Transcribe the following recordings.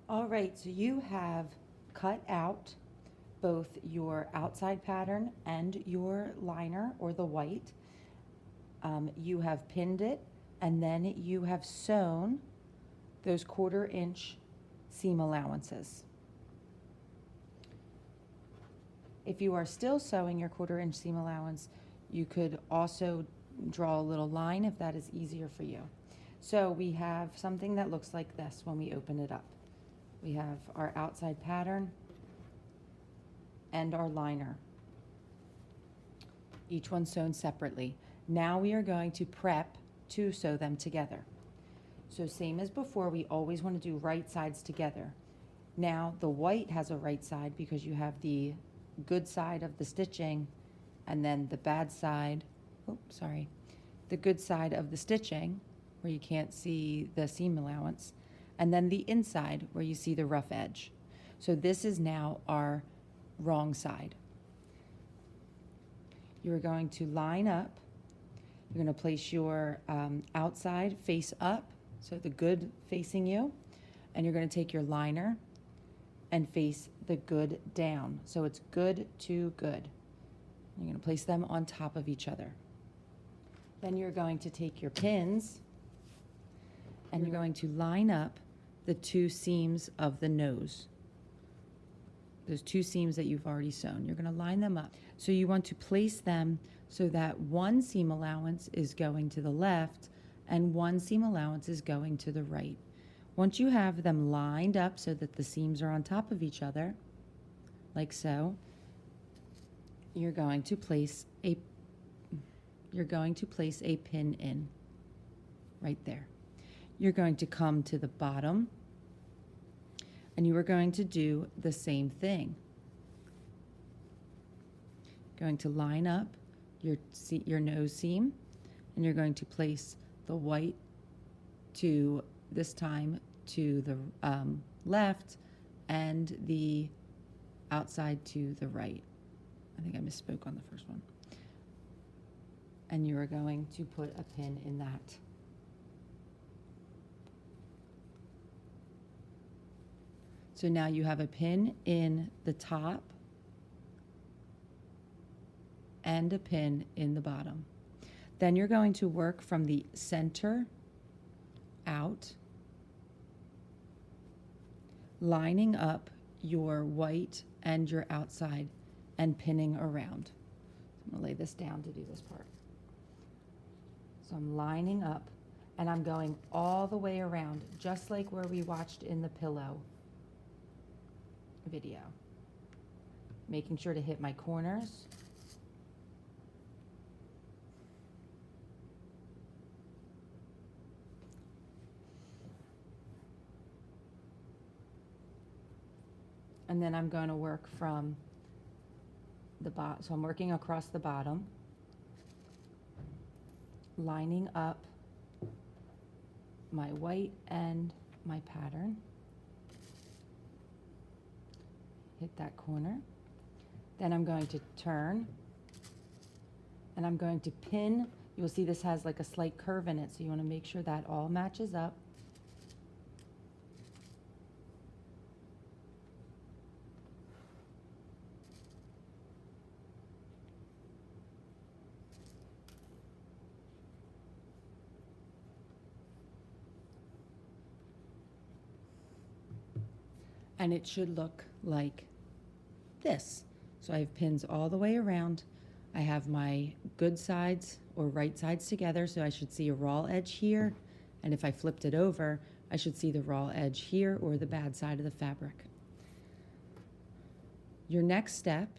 All right, so you have cut out both your outside pattern and your liner or the white. You have pinned it, and then you have sewn those 1/4 inch seam allowances. If you are still sewing your 1/4 inch seam allowance, you could also draw a little line if that is easier for you. So we have something that looks like this when we open it up. We have our outside pattern and our liner, each one sewn separately. Now we are going to prep to sew them together. So same as before, we always want to do right sides together. Now the white has a right side because you have the good side of the stitching and then the bad side, the good side of the stitching where you can't see the seam allowance, and then the inside where you see the rough edge. So this is now our wrong side. You're going to line up. You're going to place your outside face up, so the good facing you, and you're going to take your liner and face the good down. So it's good to good. You're going to place them on top of each other. Then you're going to take your pins and you're going to line up the 2 seams of the nose. Those 2 seams that you've already sewn. You're going to line them up. So you want to place them so that 1 seam allowance is going to the left and 1 seam allowance is going to the right. Once you have them lined up so that the seams are on top of each other, like so, you're going to place a pin in right there. You're going to come to the bottom and you are going to do the same thing. Going to line up your nose seam, and you're going to place the white to this time to the left and the outside to the right. I think I misspoke on the first one. And you are going to put a pin in that. So now you have a pin in the top and a pin in the bottom. Then you're going to work from the center out, lining up your white and your outside and pinning around. I'm going to lay this down to do this part. So I'm lining up and I'm going all the way around, just like where we watched in the pillow video. Making sure to hit my corners. And then I'm going to work from the bottom. So I'm working across the bottom, lining up my white and my pattern. Hit that corner. Then I'm going to turn and I'm going to pin. You'll see this has like a slight curve in it, so you want to make sure that all matches up. And it should look like this. So I have pins all the way around. I have my good sides or right sides together, so I should see a raw edge here. And if I flipped it over, I should see the raw edge here or the bad side of the fabric. Your next step,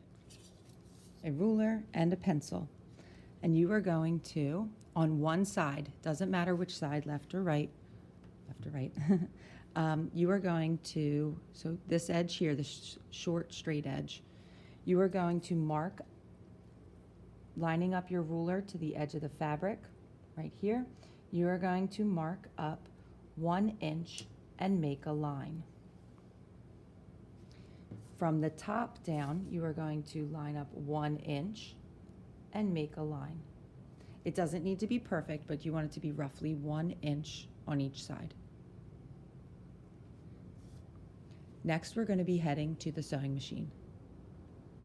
a ruler and a pencil. And you are going to, on one side, doesn't matter which side, left or right, you are going to, so this edge here, this short straight edge, you are going to mark, lining up your ruler to the edge of the fabric, right here, you are going to mark up 1 inch and make a line. From the top down, you are going to line up 1 inch and make a line. It doesn't need to be perfect, but you want it to be roughly 1 inch on each side. Next, we're going to be heading to the sewing machine.